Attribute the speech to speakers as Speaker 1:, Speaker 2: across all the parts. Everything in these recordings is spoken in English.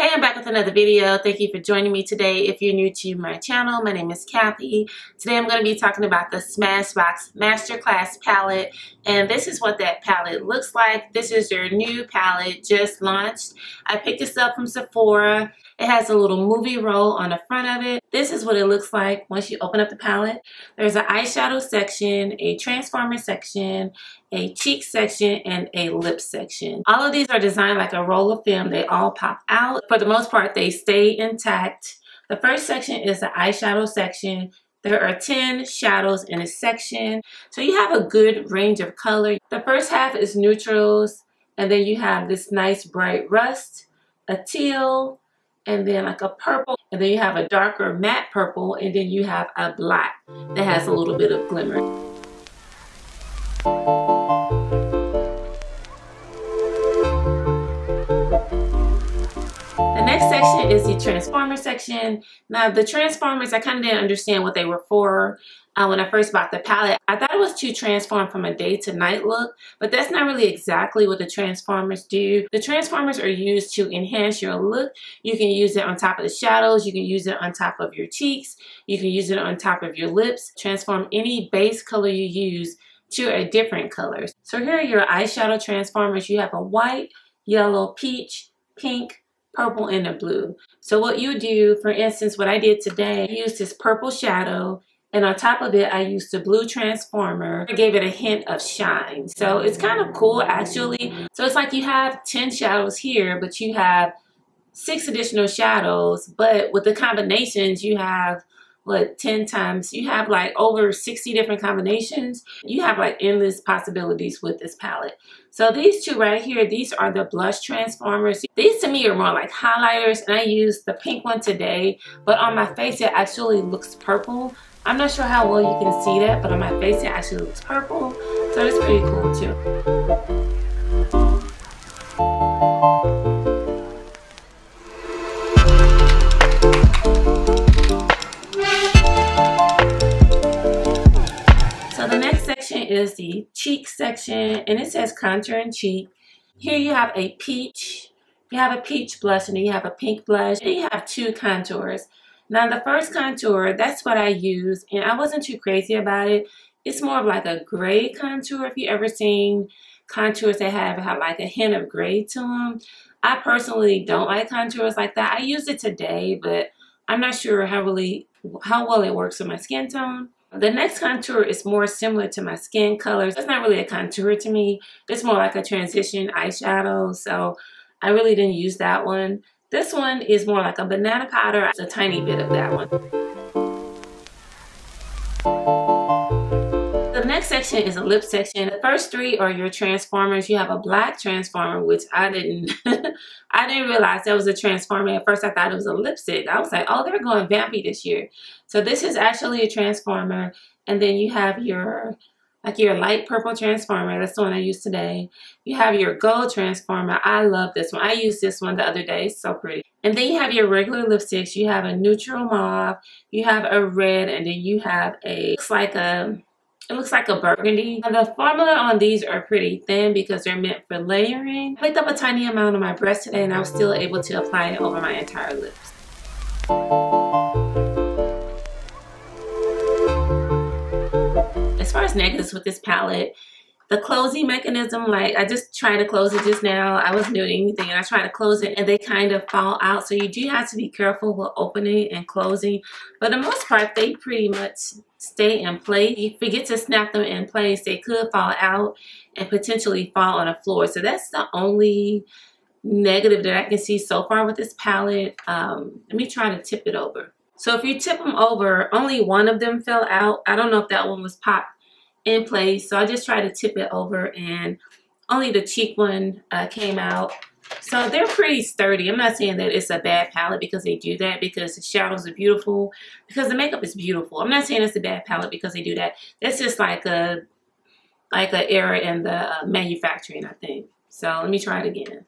Speaker 1: Hey, I'm back with another video. Thank you for joining me today. If you're new to my channel, my name is Kathy. Today I'm going to be talking about the Smashbox Masterclass palette, and this is what that palette looks like. This is their new palette, just launched. I picked this up from Sephora. It has a little movie roll on the front of it. This is what it looks like once you open up the palette. There's an eyeshadow section, a transformer section, a cheek section, and a lip section. All of these are designed like a roll of film. They all pop out. For the most part, they stay intact. The first section is the eyeshadow section. There are 10 shadows in a section, so you have a good range of color. The first half is neutrals, and then you have this nice bright rust, a teal, and then like a purple, and then you have a darker matte purple, and then you have a black that has a little bit of glimmer. The next section is the transformer section. Now the transformers, I kind of didn't understand what they were for when I first bought the palette. I thought it was to transform from a day to night look, but that's not really exactly what the transformers do. The transformers are used to enhance your look. You can use it on top of the shadows. You can use it on top of your cheeks. You can use it on top of your lips. Transform any base color you use to a different color. So here are your eyeshadow transformers. You have a white, yellow, peach, pink, purple, and a blue. So what you do, for instance, what I did today, I used this purple shadow, and on top of it I used the blue transformer. I gave it a hint of shine. So it's kind of cool actually. So it's like you have 10 shadows here, but you have 6 additional shadows, but with the combinations you have what, 10 times, you have like over 60 different combinations. You have like endless possibilities with this palette. So these two right here, these are the blush transformers. These to me are more like highlighters, and I used the pink one today, but on my face it actually looks purple. I'm not sure how well you can see that, but on my face it actually looks purple, so it's pretty cool too. Is the cheek section, and it says contour and cheek. Here you have a peach, you have a peach blush, and then you have a pink blush, and you have 2 contours. Now the first contour, that's what I use, and I wasn't too crazy about it. It's more of like a gray contour. If you ever seen contours that have like a hint of gray to them, I personally don't like contours like that. I used it today, but I'm not sure how well it works with my skin tone. The next contour is more similar to my skin colors. It's not really a contour to me. It's more like a transition eyeshadow, so I really didn't use that one. This one is more like a banana powder. It's a tiny bit of that one. The next section is a lip section. The first 3 are your transformers. You have a black transformer, which I didn't I didn't realize that was a transformer. At first I thought it was a lipstick. I was like, oh, they're going vampy this year. So this is actually a transformer. And then you have your light purple transformer. That's the one I used today. You have your gold transformer. I love this one. I used this one the other day. It's so pretty. And then you have your regular lipsticks. You have a neutral mauve. You have a red, and then you have it looks like a burgundy. Now, the formula on these are pretty thin because they're meant for layering. I picked up a tiny amount on my breast today, and I was still able to apply it over my entire lips. As far as negatives with this palette, the closing mechanism, like I just tried to close it just now. I wasn't doing anything, and I tried to close it and they kind of fall out. So you do have to be careful with opening and closing. But for the most part, they pretty much stay in place. If you forget to snap them in place, they could fall out and potentially fall on the floor. So that's the only negative that I can see so far with this palette. Let me try to tip it over. So if you tip them over, only one of them fell out. I don't know if that one was popped in place, so I just tried to tip it over, and only the cheek one came out. So they're pretty sturdy. I'm not saying that it's a bad palette because they do that, because the shadows are beautiful, because the makeup is beautiful. I'm not saying it's a bad palette because they do that. That's just like an error in the manufacturing, I think. So let me try it again.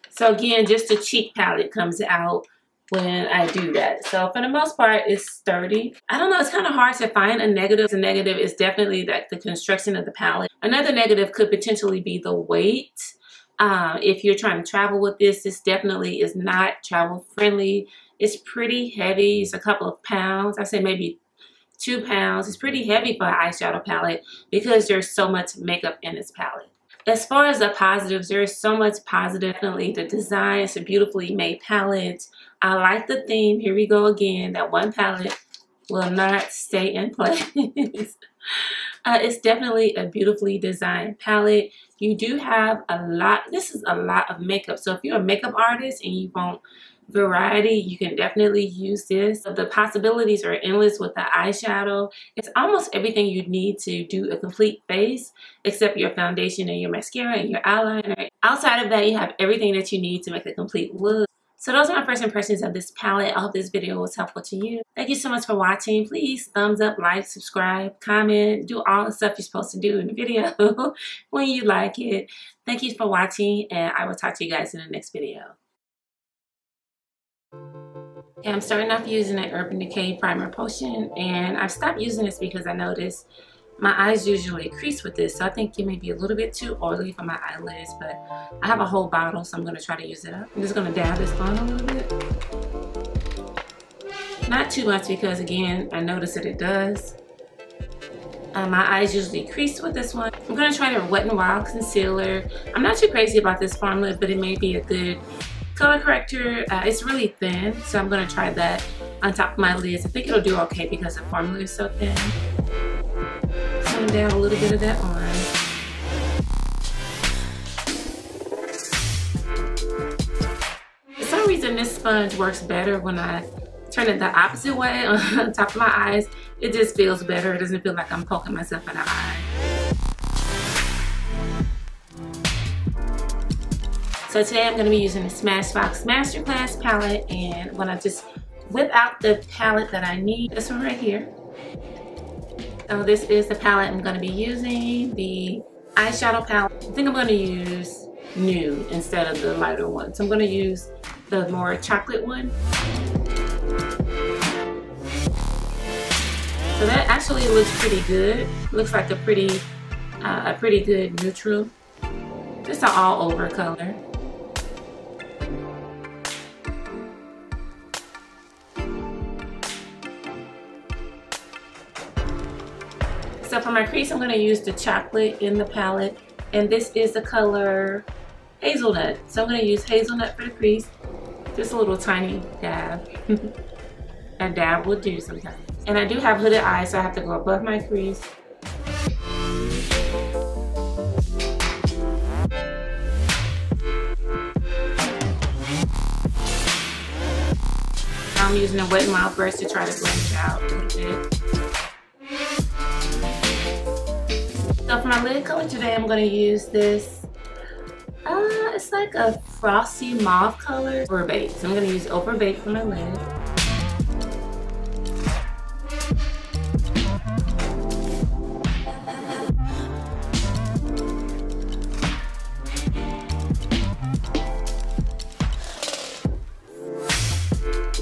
Speaker 1: So again, just the cheek palette comes out when I do that. So for the most part, it's sturdy. I don't know, it's kind of hard to find a negative. A negative is definitely like the construction of the palette. Another negative could potentially be the weight. If you're trying to travel with this, this definitely is not travel friendly. It's pretty heavy. It's a couple of pounds. I say maybe 2 pounds. It's pretty heavy for an eyeshadow palette because there's so much makeup in this palette. As far as the positives, there is so much positive. Definitely the design. It's a beautifully made palette. I like the theme. Here we go again. That one palette will not stay in place. It's definitely a beautifully designed palette. You do have a lot. This is a lot of makeup. So if you're a makeup artist and you want variety, you can definitely use this. The possibilities are endless with the eyeshadow. It's almost everything you need to do a complete face, except your foundation and your mascara and your eyeliner. Outside of that, you have everything that you need to make a complete look. So those are my first impressions of this palette. I hope this video was helpful to you. Thank you so much for watching. Please thumbs up, like, subscribe, comment, do all the stuff you're supposed to do in the video when you like it. Thank you for watching, and I will talk to you guys in the next video. Okay, I'm starting off using an Urban Decay Primer Potion, and I've stopped using this because I noticed my eyes usually crease with this, so I think it may be a little bit too oily for my eyelids, but I have a whole bottle, so I'm going to try to use it up. I'm just going to dab this on a little bit. Not too much because, again, I noticed that it does. My eyes usually crease with this one. I'm going to try the Wet n Wild Concealer. I'm not too crazy about this formula, but it may be a good color corrector. It's really thin, so I'm going to try that on top of my lids. I think it'll do okay because the formula is so thin. So I'm going to dab a little bit of that on. For some reason, this sponge works better when I turn it the opposite way on top of my eyes. It just feels better. It doesn't feel like I'm poking myself in the eye. So today I'm going to be using the Smashbox Masterclass palette, and when I just whip out the palette that I need, this one right here. So this is the palette I'm going to be using, the eyeshadow palette. I think I'm going to use Nude instead of the lighter one. So I'm going to use the more chocolate one. So that actually looks pretty good. Looks like a pretty good neutral. Just an all over color. So for my crease, I'm going to use the chocolate in the palette, and this is the color Hazelnut. So I'm going to use Hazelnut for the crease. Just a little tiny dab. A dab will do sometimes. And I do have hooded eyes, so I have to go above my crease. I'm using a Wet n Wild brush to try to blend it out a little bit. So for my lid color today, I'm going to use this. It's like a frosty mauve color. Overbake. So I'm going to use Overbake for my lid.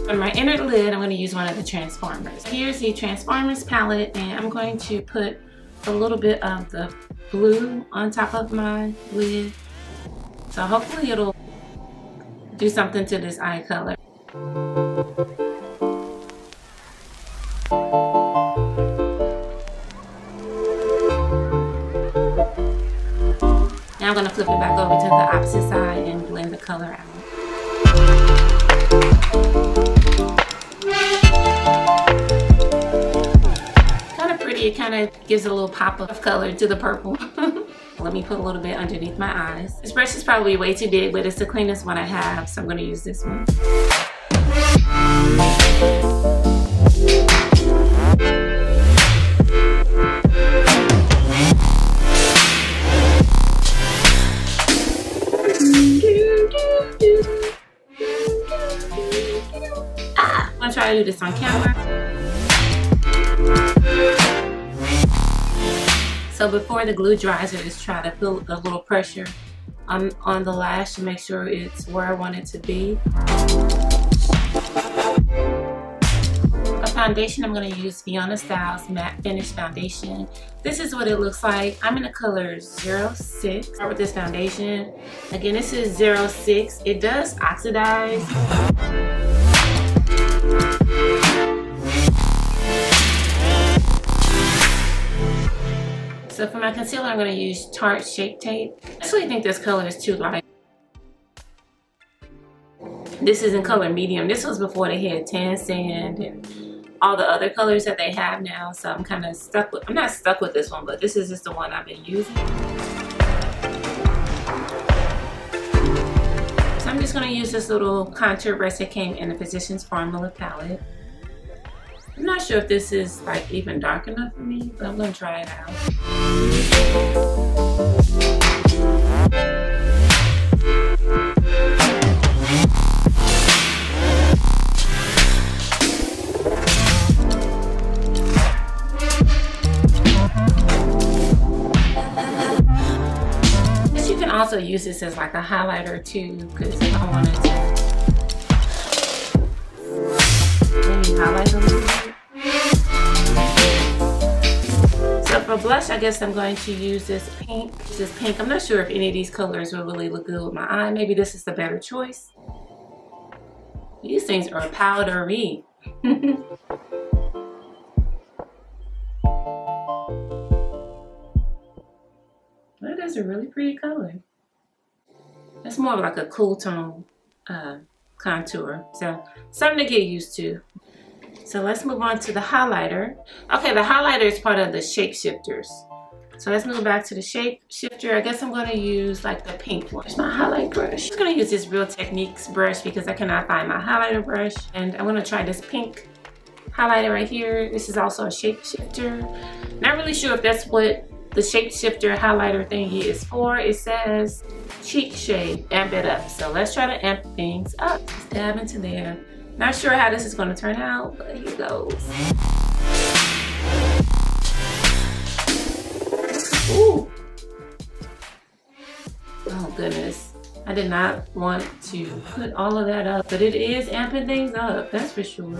Speaker 1: For my inner lid, I'm going to use one of the Transformers. Here's the Transformers palette, and I'm going to put a little bit of the blue on top of my lid. So hopefully it'll do something to this eye color. Now I'm going to flip it back over to the opposite side and blend the color out. It kind of gives a little pop of color to the purple. Let me put a little bit underneath my eyes. This brush is probably way too big, but it's the cleanest one I have, so I'm going to use this one. I'm going to try to do this on camera. So before the glue dries, I just try to feel a little pressure on the lash to make sure it's where I want it to be. I foundation, I'm going to use Fiona Stiles Matte Finish Foundation. This is what it looks like. I'm in the color 06. Start with this foundation. Again, this is 06. It does oxidize. So for my concealer, I'm going to use Tarte Shape Tape. I actually think this color is too light. This is in color medium. This was before they had tan sand and all the other colors that they have now. So I'm kind of stuck with, I'm not stuck with this one, but this is just the one I've been using. So I'm just going to use this little contour brush that came in the Physicians Formula palette. I'm not sure if this is like even dark enough for me, but I'm going to try it out. You can also use this as like a highlighter too, because if I wanted to maybe highlight a little bit. So for blush, I guess I'm going to use this pink. I'm not sure if any of these colors will really look good with my eye. Maybe this is the better choice. These things are powdery. That is a really pretty color. It's more of like a cool tone contour. So something to get used to. So let's move on to the highlighter. Okay, the highlighter is part of the shape shifters. So let's move back to the shape shifter. I guess I'm going to use like the pink one. Here's my highlight brush. I'm just going to use this Real Techniques brush because I cannot find my highlighter brush. And I'm going to try this pink highlighter right here. This is also a shape shifter. Not really sure if that's what the shape shifter highlighter thingy is for. It says cheek shade, amp it up. So let's try to amp things up. Just dab into there. Not sure how this is going to turn out, but here goes. Ooh. Oh goodness. I did not want to put all of that up, but it is amping things up, that's for sure.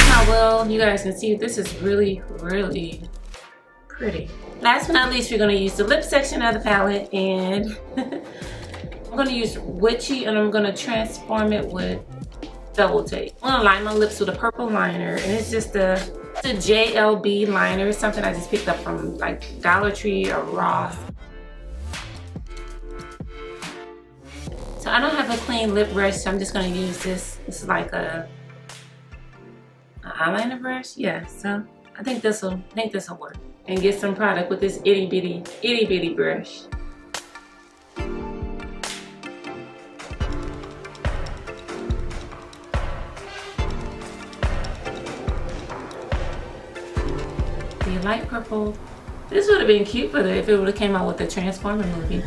Speaker 1: How well you guys can see, this is really, really pretty. Last but not least, we're going to use the lip section of the palette, and I'm going to use Witchy, and I'm going to transform it with double tape. I'm going to line my lips with a purple liner, and it's just a JLB liner. It's something I just picked up from like Dollar Tree or Ross. So I don't have a clean lip brush, so I'm just going to use this. This is like a eyeliner brush. Yeah, so I think this will work. And get some product with this itty bitty brush. The light purple. This would have been cute for if it would have came out with the Transformer movie.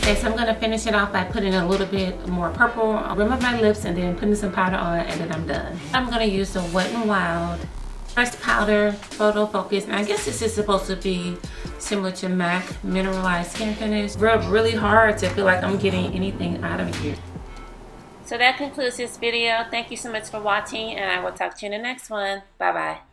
Speaker 1: Okay, so I'm going to finish it off by putting a little bit more purple around my lips and then putting some powder on, and then I'm done. I'm going to use the Wet n Wild Pressed Powder Photo Focus. And I guess this is supposed to be similar to MAC Mineralized Skin Finish. Rub really hard to feel like I'm getting anything out of here. So that concludes this video. Thank you so much for watching, and I will talk to you in the next one. Bye bye.